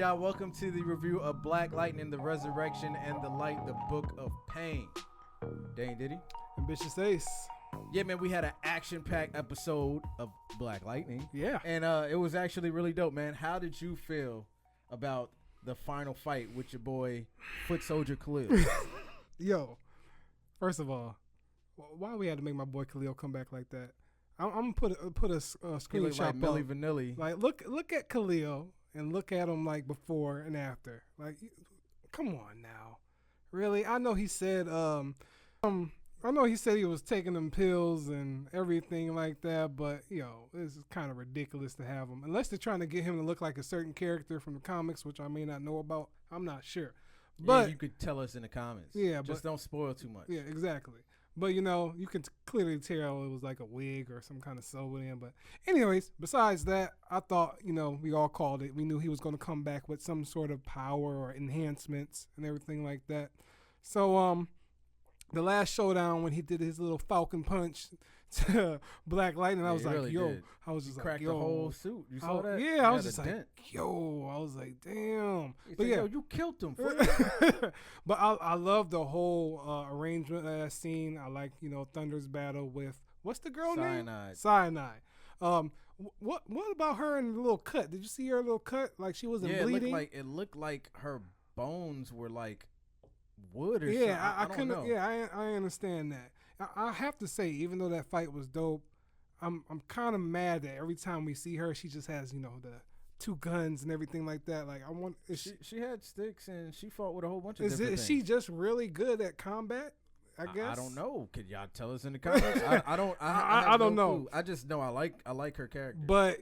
y'all? Welcome to the review of Black Lightning, the Resurrection, and the Light, the Book of Pain. Dane Diddy. Ambitious Ace. Yeah, man, we had an action-packed episode of Black Lightning. Yeah. And it was actually really dope, man. How did you feel about the final fight with your boy, Foot Soldier Khalil? Yo, first of all, why we had to make my boy Khalil come back like that? I'm gonna put a screenshot like Milli up. Vanilli. Like look at Khalil and look at him like before and after. Like, come on now, really? I know he said he was taking them pills and everything like that, but this is kind of ridiculous to have him unless they're trying to get him to look like a certain character from the comics, which I may not know about. I'm not sure. But you could tell us in the comments. Yeah, just don't spoil too much. Yeah, exactly. But you can clearly tell it was like a wig or some kind of sewed in. But anyways, besides that, I thought, we all called it. We knew he was going to come back with some sort of power or enhancements and everything like that. So the last showdown when he did his little Falcon punch to Black Lightning, I was like, really yo. did. I was just He like, cracked yo. the whole suit. You saw that? Yeah, I was just like, yo. I was like, damn. But yeah, you killed him. But I love the whole arrangement of that scene. I like, Thunder's battle with, what's the girl name? Cyanide. What about her in the little cut? Did you see her little cut? Like she wasn't bleeding? It looked like her bones were like wood or something. Yeah, I don't know. Yeah, I understand that. I have to say, even though that fight was dope, I'm kind of mad that every time we see her, she just has the two guns and everything like that. Like I want. She had sticks and she fought with a whole bunch of different things. Is she just really good at combat? I guess. I don't know. Could y'all tell us in the comments? I don't know. Clue. I just know I like her character. But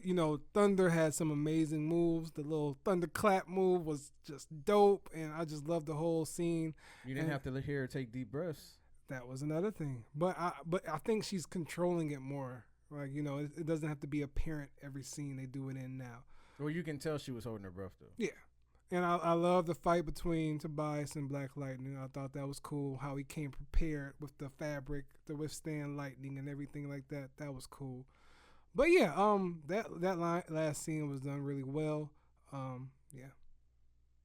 Thunder had some amazing moves. The little thunderclap move was just dope, and I just loved the whole scene. You didn't have to hear her take deep breaths. That was another thing. But I think she's controlling it more. Like it doesn't have to be apparent every scene they do it in now. Well, you can tell she was holding her breath though. Yeah. And I love the fight between Tobias and Black Lightning. I thought that was cool, how he came prepared with the fabric to withstand lightning and everything like that. That was cool. But yeah, that last scene was done really well. Yeah.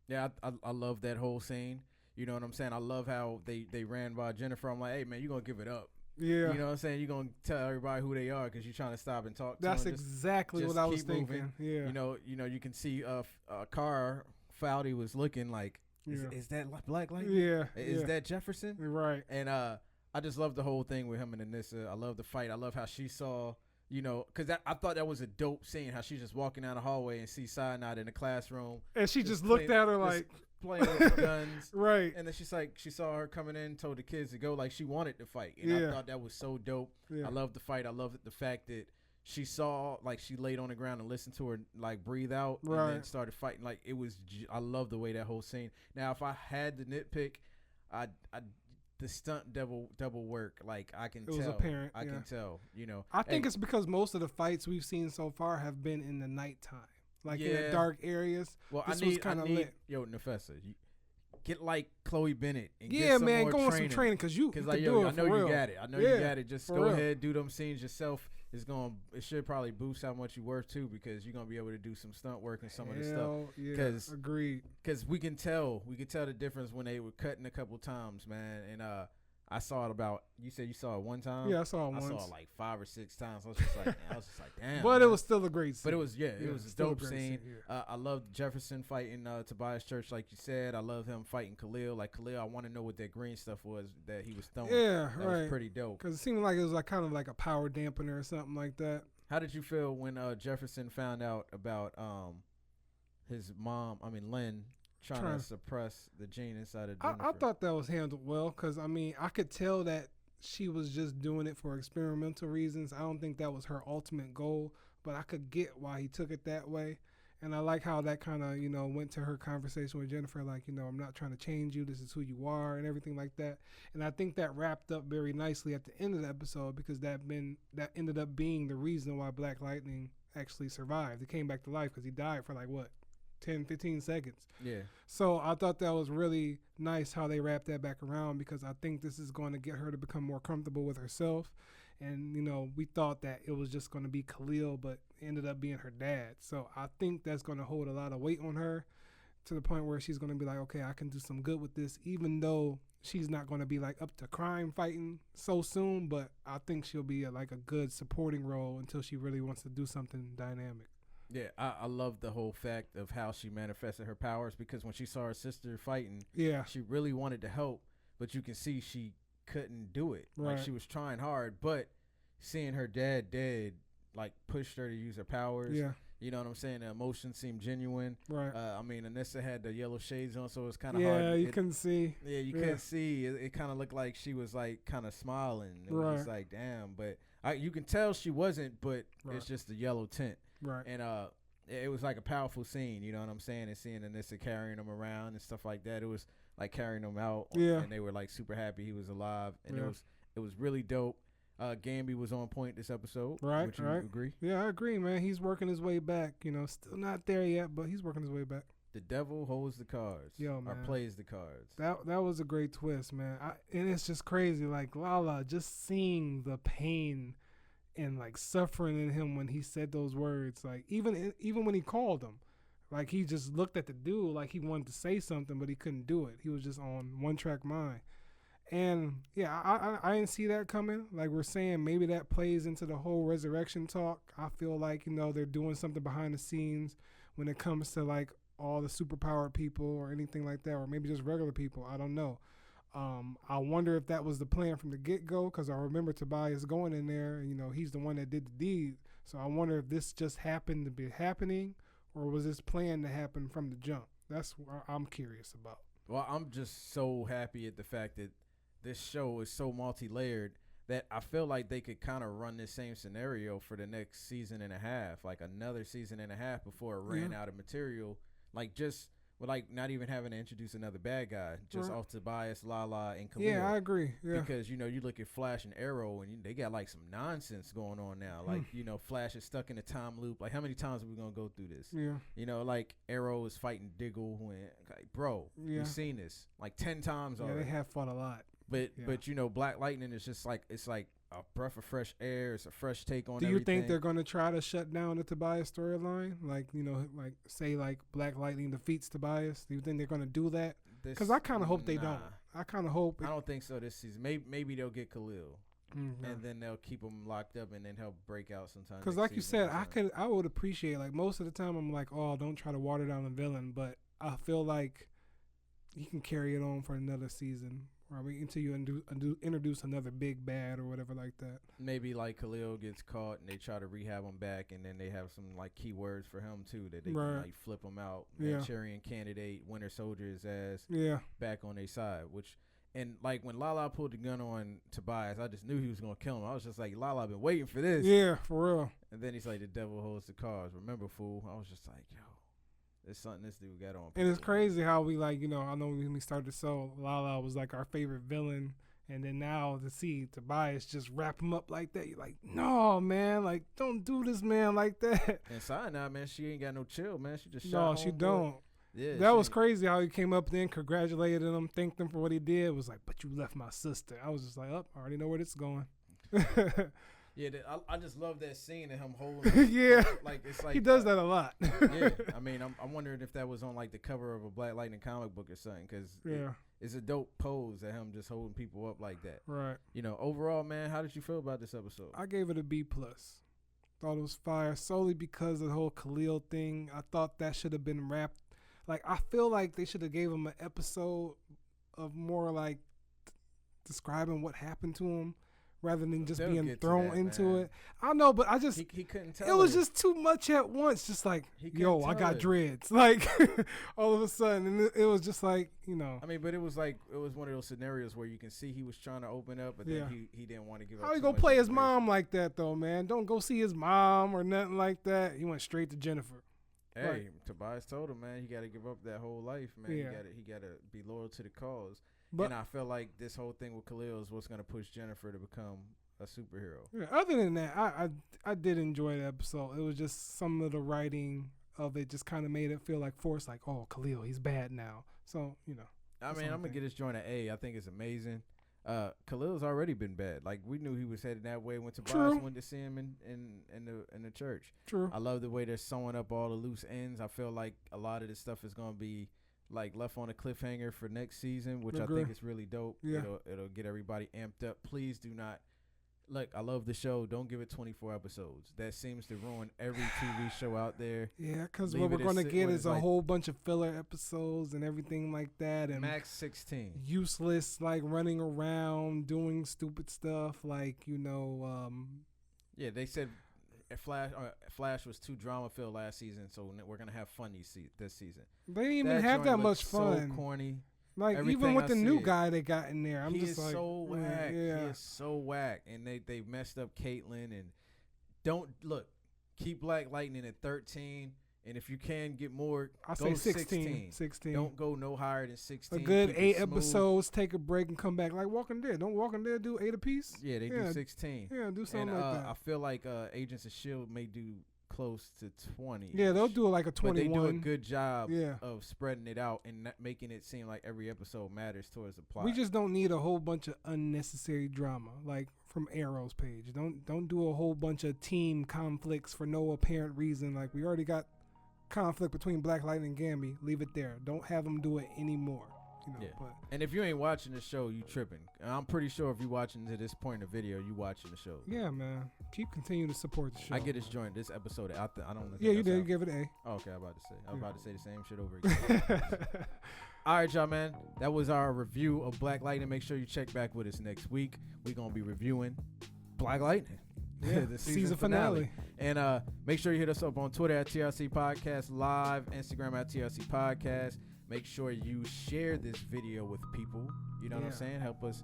Yeah, I love that whole scene. You know what I'm saying? I love how they ran by Jennifer. I'm like, hey, man, you're going to give it up. Yeah. You know what I'm saying? You're going to tell everybody who they are because you're trying to stop and talk to That's them. exactly what I was thinking. Moving. Yeah. You can see a car Foudy was looking like, is that Black Lightning? Yeah. Is that Jefferson? Right. And I just love the whole thing with him and Anissa. I love the fight. I love how she saw, because I thought that was a dope scene, how she's just walking down the hallway and see Cyanide in the classroom. And she just looked at her like, playing with guns. Right. And then she's like, she saw her coming in, told the kids to go, like she wanted to fight. And I thought that was so dope. Yeah. I love the fight. I love the fact that she saw, like she laid on the ground and listened to her like breathe out and then started fighting. Like it was, I love the way that whole scene. Now, if I had to nitpick, the stunt double work, like I can tell. It was apparent. I can tell, I think it's because most of the fights we've seen so far have been in the nighttime. Like in the dark areas. Well, this I was kind of lit. Yo, Nefessa, get like Chloe Bennett and get some more go on some training because you like, do it. I know you got it. I know you got it. Just for go real. ahead, do them scenes yourself. It should probably boost how much you worth too, because you're gonna be able to do some stunt work and some of the stuff. Yeah, agreed. Because we can tell the difference when they were cutting a couple times, man. And I saw it you said you saw it one time? Yeah, I saw it once. I saw it like 5 or 6 times. I was just like, damn. But man. it was still a great scene. But it was a dope scene. Yeah. I loved Jefferson fighting Tobias Church, like you said. I love him fighting Khalil. Like Khalil, I want to know what that green stuff was that he was throwing. Yeah, that was pretty dope. Because it seemed like it was like kind of like a power dampener or something like that. How did you feel when Jefferson found out about his mom, Lynn, trying to suppress the gene inside of Jennifer? I thought that was handled well because, I could tell that she was just doing it for experimental reasons. I don't think that was her ultimate goal, but I could get why he took it that way. And I like how that kind of, went to her conversation with Jennifer, like, I'm not trying to change you. This is who you are and everything like that. And I think that wrapped up very nicely at the end of the episode because that ended up being the reason why Black Lightning actually survived. He came back to life because he died for 10, 15 seconds. Yeah. So I thought that was really nice how they wrapped that back around because I think this is going to get her to become more comfortable with herself. And, we thought that it was just going to be Khalil, but it ended up being her dad. So I think that's going to hold a lot of weight on her to the point where she's going to be like, okay, I can do some good with this, even though she's not going to be like up to crime fighting so soon. But I think she'll be like a good supporting role until she really wants to do something dynamic. Yeah, I love the whole fact of how she manifested her powers, because when she saw her sister fighting, she really wanted to help, but you can see she couldn't do it. Right. Like, she was trying hard, but seeing her dad dead, like, pushed her to use her powers. Yeah. You know what I'm saying? The emotions seemed genuine. Right. I mean, Anissa had the yellow shades on, so it was kind of hard. Yeah, you couldn't see. Yeah, you couldn't see. It kind of looked like she was, like, kind of smiling. It was just like, damn. But you can tell she wasn't, but it's just the yellow tint. Right. And it was like a powerful scene, you know what I'm saying? And seeing Anissa carrying him around and stuff like that. It was like carrying him out. Yeah. And they were, like, super happy he was alive. And it was really dope. Gamby was on point this episode. Right, Would you agree? Yeah, I agree, man. He's working his way back. You know, still not there yet, but he's working his way back. The devil holds the cards. Yo, man. Or plays the cards. That was a great twist, man. And it's just crazy. Like, Lala, just seeing the pain and, like, suffering in him when he said those words. Like, even when he called him. Like, he just looked at the dude like he wanted to say something, but he couldn't do it. He was just on one-track mind. And, yeah, I didn't see that coming. Like we're saying, maybe that plays into the whole resurrection talk. I feel like, you know, they're doing something behind the scenes when it comes to, like, all the superpowered people or anything like that, or maybe just regular people. I don't know. I wonder if that was the plan from the get-go, because I remember Tobias going in there, and, you know, he's the one that did the deed. So I wonder if this just happened to be happening, or was this planned to happen from the jump? That's what I'm curious about. Well, I'm just so happy at the fact that this show is so multi-layered that I feel like they could kind of run this same scenario for the next season and a half, like another season and a half before it ran out of material. Like, just with, like, not even having to introduce another bad guy, just off Tobias, Lala, and Khalil. Yeah, I agree. Yeah. Because, you know, you look at Flash and Arrow, and they got, like, some nonsense going on now. Like, you know, Flash is stuck in a time loop. Like, how many times are we going to go through this? Yeah. You know, like, Arrow is fighting Diggle. Like, bro, we've seen this, like, 10 times already. Yeah, they have fought a lot. But you know, Black Lightning is just like, it's like a breath of fresh air. It's a fresh take on everything. Do you think they're going to try to shut down the Tobias storyline? Like, you know, like, say, like, Black Lightning defeats Tobias. Do you think they're going to do that? Because I kind of hope they don't. I kind of hope. I don't think so this season. Maybe they'll get Khalil. Mm-hmm. And then they'll keep him locked up and then he'll break out sometime. Because like you said, I would appreciate, like, most of the time I'm like, oh, don't try to water down the villain. But I feel like you can carry it on for another season. Or until you introduce another big bad or whatever like that. Maybe like Khalil gets caught and they try to rehab him back, and then they have some like keywords for him too that they can like flip him out. Manchurian Candidate, Winter Soldier, his ass back on their side. And like when Lala pulled the gun on Tobias, I just knew he was gonna kill him. I was just like, Lala, I've been waiting for this. Yeah, for real. And then he's like, the devil holds the cards. Remember, fool? I was just like, yo. It's something this dude got on. And it's crazy how we, like, you know, I know when we started the show, Lala was like our favorite villain. And then now to see Tobias just wrap him up like that, you're like, no, man, like, don't do this, man, like that. And Cyanide, man, she ain't got no chill, man. She just shot. No, she don't. Yeah, that was crazy how he came up then, congratulated him, thanked him for what he did. It was like, but you left my sister. I was just like, I already know where this is going. Yeah, I just love that scene of him holding. Yeah, like it's like he does that a lot. Yeah, I mean, I'm wondering if that was on like the cover of a Black Lightning comic book or something, because it's a dope pose of him just holding people up like that. Right. You know, overall, man, how did you feel about this episode? I gave it a B+. Thought it was fire solely because of the whole Khalil thing. I thought that should have been wrapped. Like, I feel like they should have gave him an episode of more like describing what happened to him, rather than just being thrown into it. I know, but I just he couldn't tell. It was just too much at once. Just like, yo, I got dreads. Like all of a sudden, and it was just like, you know. I mean, but it was one of those scenarios where you can see he was trying to open up, but then he didn't want to give up. How you gonna play his mom like that though, man? Don't go see his mom or nothing like that. He went straight to Jennifer. Hey, right. Tobias told him, man, he got to give up that whole life, man. Yeah. He got to be loyal to the cause. And I feel like this whole thing with Khalil is what's going to push Jennifer to become a superhero. Yeah, other than that, I did enjoy the episode. It was just some of the writing of it just kind of made it feel like forced, like, oh, Khalil, he's bad now. So, you know. I mean, I'm going to get this joint an A. I think it's amazing. Khalil's already been bad. Like we knew he was headed that way when Tobias went to see him in the church. True. I love the way they're sewing up all the loose ends. I feel like a lot of this stuff is gonna be like left on a cliffhanger for next season, which I think is really dope. Yeah. It'll get everybody amped up. Please do not. Look, I love the show. Don't give it 24 episodes. That seems to ruin every TV show out there. Yeah, because what we're going to get is a whole bunch of filler episodes and everything like that. And max 16. Useless, like running around, doing stupid stuff. Like, yeah, they said Flash was too drama-filled last season, so we're going to have fun this season. They didn't even have that much fun. So corny. Like, even with the new guy they got in there, I'm just like, so whack. Yeah. He is so whack. And they messed up Caitlyn. And keep Black Lightning at 13. And if you can get more, I'll say 16. 16. Don't go no higher than 16. A good 8 episodes, take a break and come back. Like Walking Dead. Don't Walking Dead do 8 apiece? Yeah, they do 16. Yeah, do something like that. I feel like Agents of S.H.I.E.L.D. may do close to 20. Yeah, they'll do like a 21. But they do a good job of spreading it out and not making it seem like every episode matters towards the plot. We just don't need a whole bunch of unnecessary drama, like from Arrow's page. Don't do a whole bunch of team conflicts for no apparent reason. Like, we already got conflict between Black Lightning and Gambi. Leave it there. Don't have them do it anymore. But and if you ain't watching the show, you tripping. And I'm pretty sure if you watching to this point in the video, you watching the show. Yeah, man. Continue to support the show. I get this joint. This episode, I don't know. Yeah, you did. You gave it an A. Oh, okay, I was about to say the same shit over again. All right, y'all, man. That was our review of Black Lightning. Make sure you check back with us next week. We're going to be reviewing Black Lightning. Yeah, the season finale. And make sure you hit us up on Twitter at TRC Podcast Live, Instagram at TRC Podcast. Make sure you share this video with people. You know what I'm saying? Help us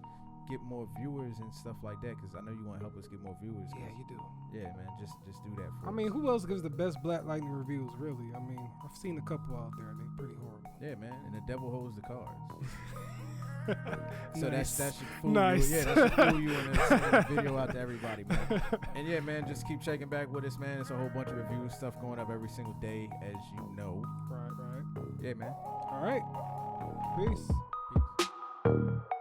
get more viewers and stuff like that, because I know you want to help us get more viewers. Yeah, you do. Yeah, man. Just do that for us. I mean, who else gives the best Black Lightning reviews, really? I mean, I've seen a couple out there, and they're pretty horrible. Yeah, man. And the devil holds the cards. So nice. that should fool you. Yeah, that should fool you and send the video out to everybody, man. And yeah, man, just keep checking back with us, man. It's a whole bunch of review stuff going up every single day, as you know. Right. Yeah, man. All right. Peace. Peace.